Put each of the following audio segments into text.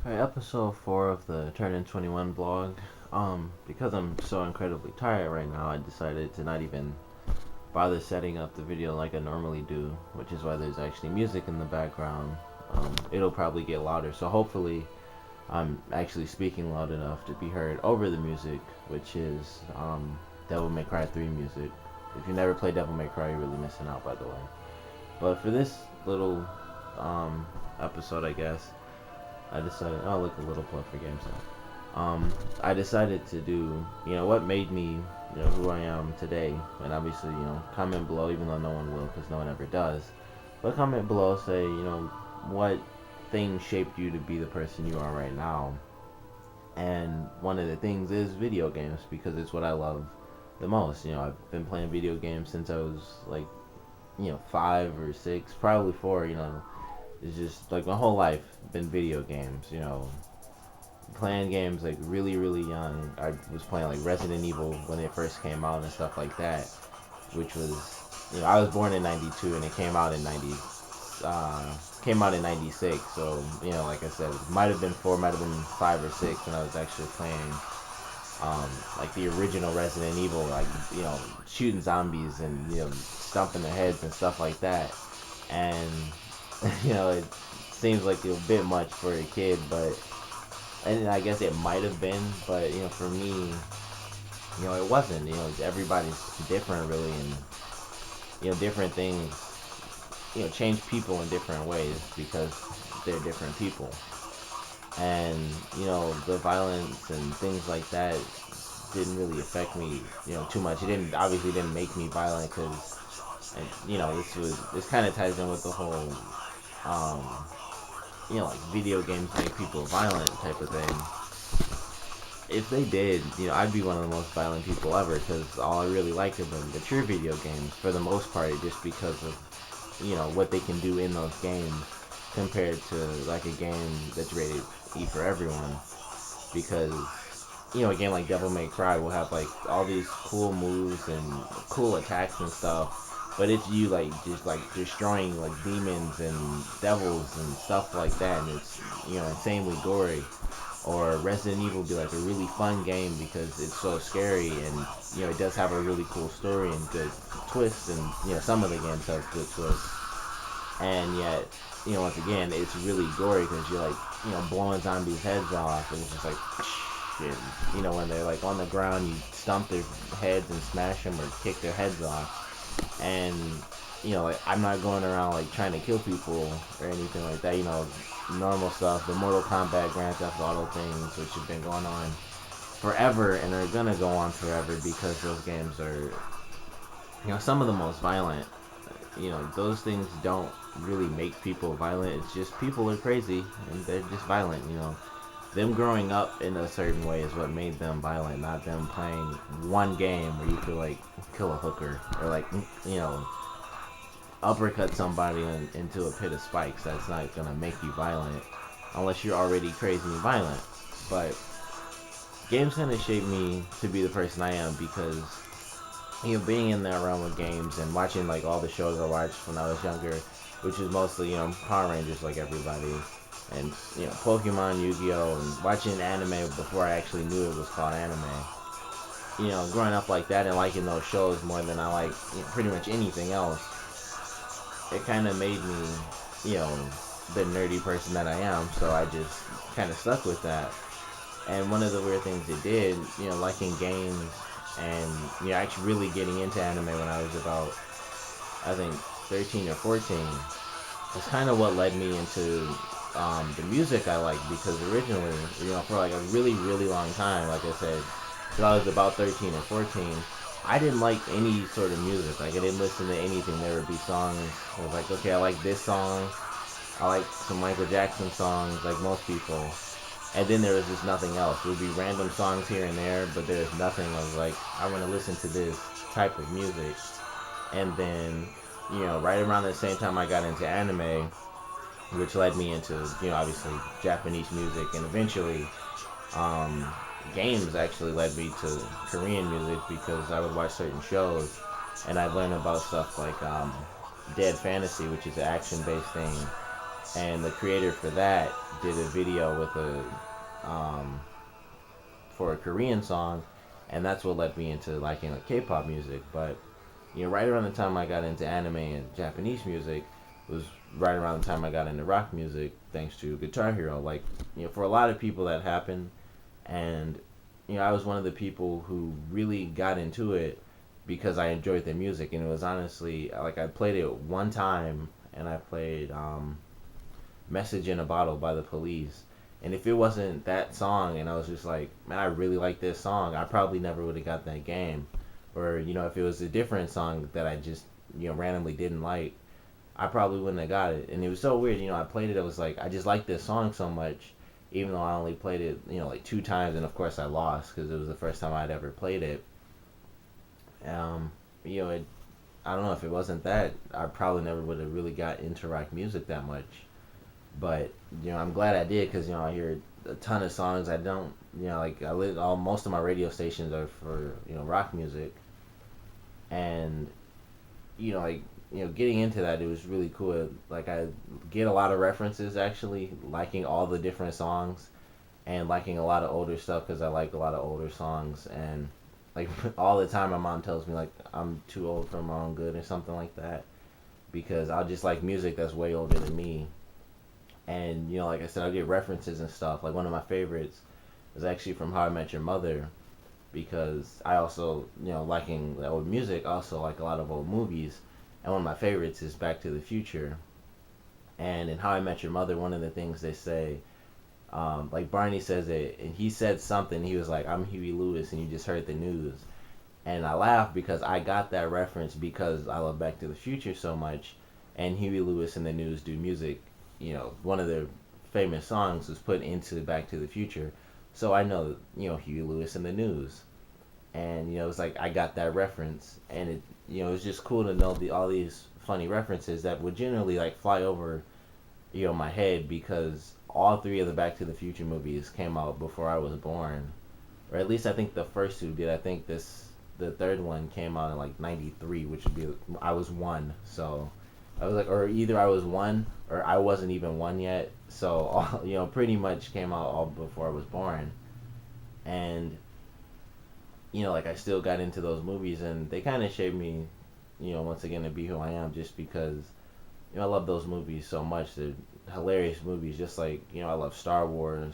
Alright, episode 4 of the Turn in 21 blog. Because I'm so incredibly tired right now, I decided to not even bother setting up the video like I normally do, which is why there's actually music in the background. It'll probably get louder, so hopefully I'm actually speaking loud enough to be heard over the music, which is Devil May Cry 3 music. If you never play Devil May Cry, you're really missing out, by the way. But for this little episode, I guess, I decided, oh, look, a little plug for GameStop. I decided to do, what made me, who I am today. And obviously, comment below, even though no one will, because no one ever does. But comment below, say, what thing shaped you to be the person you are right now. And one of the things is video games, because it's what I love the most. I've been playing video games since I was like, 5 or 6, probably 4, it's just like my whole life been video games, playing games like really, really young. I was playing like Resident Evil when it first came out and stuff like that, which was, I was born in '92 and it came out in '96. So, like I said, it might have been 4, might have been 5 or 6 when I was actually playing, like the original Resident Evil, like, shooting zombies and, stumping their heads and stuff like that. And it seems like a bit much for a kid, but and I guess it might have been, but for me, it wasn't. Everybody's different, really, and different things, change people in different ways because they're different people, and the violence and things like that didn't really affect me, too much. It didn't make me violent because, this kind of ties in with the whole um, like video games make people violent type of thing. If they did, I'd be one of the most violent people ever because all I really like of them, the true video games, for the most part, just because of, what they can do in those games compared to like a game that's rated E for everyone. Because, a game like Devil May Cry will have like all these cool moves and cool attacks and stuff, but it's you like just like destroying like demons and devils and stuff like that, and it's insanely gory. Or Resident Evil would be like a really fun game because it's so scary, and it does have a really cool story and good twists, and some of the games have good twists, and yet once again it's really gory because you're like blowing zombies heads off, and it's just like shit. When they're like on the ground, you stomp their heads and smash them or kick their heads off. And like I'm not going around like trying to kill people or anything like that. Normal stuff. The Mortal Kombat, Grand Theft Auto things, which have been going on forever and are gonna go on forever because those games are some of the most violent. Those things don't really make people violent. It's just people are crazy and they're just violent. Them growing up in a certain way is what made them violent, not them playing one game where you could like kill a hooker or like uppercut somebody into a pit of spikes. That's not gonna make you violent unless you're already crazy and violent. But games kind of shaped me to be the person I am because being in that realm of games and watching like all the shows I watched when I was younger, which is mostly Power Rangers like everybody, and Pokemon, Yu-Gi-Oh, and watching anime before I actually knew it was called anime. Growing up like that and liking those shows more than I like pretty much anything else, it kind of made me, the nerdy person that I am. So I just kind of stuck with that. And one of the weird things it did, liking games and actually really getting into anime when I was about, I think, 13 or 14, is kind of what led me into the music I like, because originally, for like a really, really long time, like I said, till I was about 13 or 14, I didn't like any sort of music. Like, I didn't listen to anything. There would be songs. I was like, okay, I like this song. I like some Michael Jackson songs, like most people. And then there was just nothing else. There would be random songs here and there, but there's nothing. I was like, I want to listen to this type of music. And then, right around the same time I got into anime, which led me into, obviously Japanese music, and eventually, games actually led me to Korean music because I would watch certain shows and I'd learn about stuff like Dead Fantasy, which is an action-based thing, and the creator for that did a video with for a Korean song, and that's what led me into liking like K-pop music. But right around the time I got into anime and Japanese music was right around the time I got into rock music, thanks to Guitar Hero. Like, for a lot of people that happened, and I was one of the people who really got into it because I enjoyed the music, and it was honestly like I played it one time, and I played "Message in a Bottle" by the Police. And if it wasn't that song, and I was just like, man, I really like this song, I probably never would have got that game. Or if it was a different song that I just randomly didn't like, I probably wouldn't have got it. And it was so weird. I played it. I was like, I just like this song so much, even though I only played it, like 2 times, and of course I lost because it was the first time I'd ever played it. Um, I don't know, if it wasn't that, I probably never would have really got into rock music that much. But I'm glad I did because I hear a ton of songs. I don't, like most of my radio stations are for rock music, and like getting into that, it was really cool. Like I get a lot of references, actually liking all the different songs and liking a lot of older stuff because I like a lot of older songs. And like all the time my mom tells me like I'm too old for my own good or something like that, because I'll just like music that's way older than me. And like I said, I'll get references and stuff. Like one of my favorites is actually from How I Met Your Mother, because I also, liking the old music, also like a lot of old movies. And one of my favorites is Back to the Future. And in How I Met Your Mother, one of the things they say, like Barney says it, and he said something, he was like, I'm Huey Lewis, and you just heard the news. And I laugh because I got that reference because I love Back to the Future so much, and Huey Lewis and the News do music. One of their famous songs was put into Back to the Future. So I know, Huey Lewis and the News. And, it's like I got that reference. And it's just cool to know all these funny references that would generally, like, fly over, my head, because all three of the Back to the Future movies came out before I was born. Or at least I think the first two did. I think the third one came out in, like, 93, which would be, I was 1, so... I was like, or either I was 1 or I wasn't even 1 yet. So, all, pretty much came out all before I was born. And, like I still got into those movies, and they kind of shaped me, once again to be who I am, just because, I love those movies so much. They're hilarious movies, just like, I love Star Wars.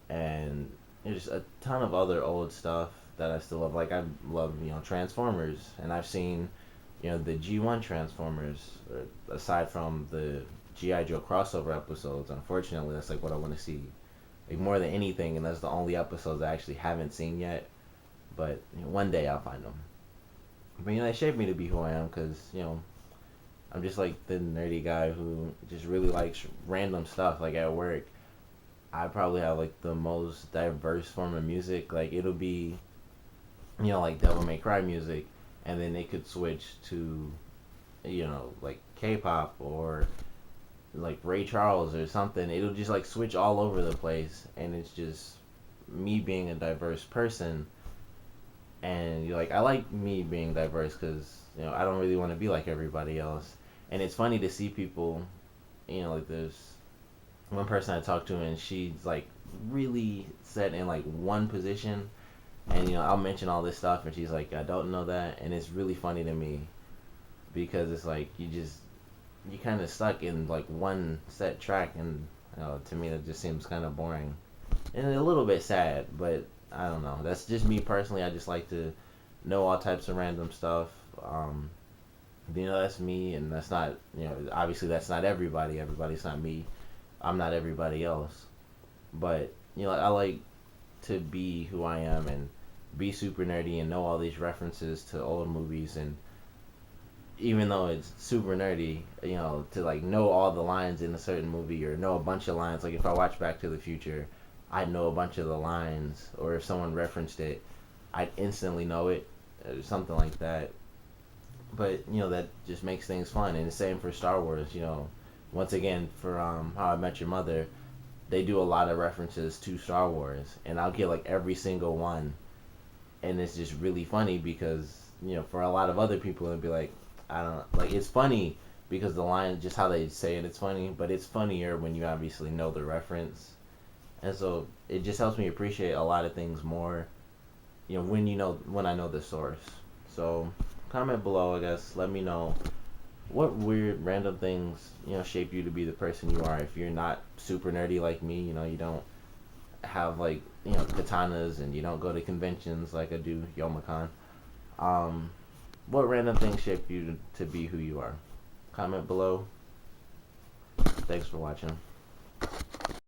And there's a ton of other old stuff that I still love. Like, I love, Transformers, and I've seen the G1 Transformers, aside from the G.I. Joe crossover episodes. Unfortunately, that's like what I want to see, like more than anything, and that's the only episodes I actually haven't seen yet. But one day I'll find them. But it shaped me to be who I am, because I'm just like the nerdy guy who just really likes random stuff. Like at work, I probably have like the most diverse form of music. Like it'll be, like Devil May Cry music, and then they could switch to, like K-pop or like Ray Charles or something. It'll just like switch all over the place, and it's just me being a diverse person. And you're like, I like me being diverse because I don't really want to be like everybody else. And it's funny to see people, like there's one person I talked to, and she's like really set in like one position, and I'll mention all this stuff, and she's like, I don't know that. And it's really funny to me because it's like you kind of stuck in like one set track, and to me that just seems kind of boring and a little bit sad. But I don't know, that's just me personally. I just like to know all types of random stuff. That's me, and that's not, obviously that's not everybody. Everybody's not me. I'm not everybody else. But I like to be who I am and be super nerdy and know all these references to old movies. And even though it's super nerdy, to like know all the lines in a certain movie, or know a bunch of lines. Like if I watch Back to the Future, I'd know a bunch of the lines, or if someone referenced it, I'd instantly know it, or something like that. But that just makes things fun. And the same for Star Wars. Once again, for How I Met Your Mother, they do a lot of references to Star Wars, and I'll get like every single one. And it's just really funny because for a lot of other people it'd be like, I don't know, like it's funny, because the line, just how they say it, it's funny, but it's funnier when you obviously know the reference. And so it just helps me appreciate a lot of things more, when I know the source. So comment below, I guess. Let me know what weird random things, shape you to be the person you are. If you're not super nerdy like me, you don't have like, katanas, and you don't go to conventions like I do, Yomacan. Um, what random things shape you to be who you are? Comment below. Thanks for watching.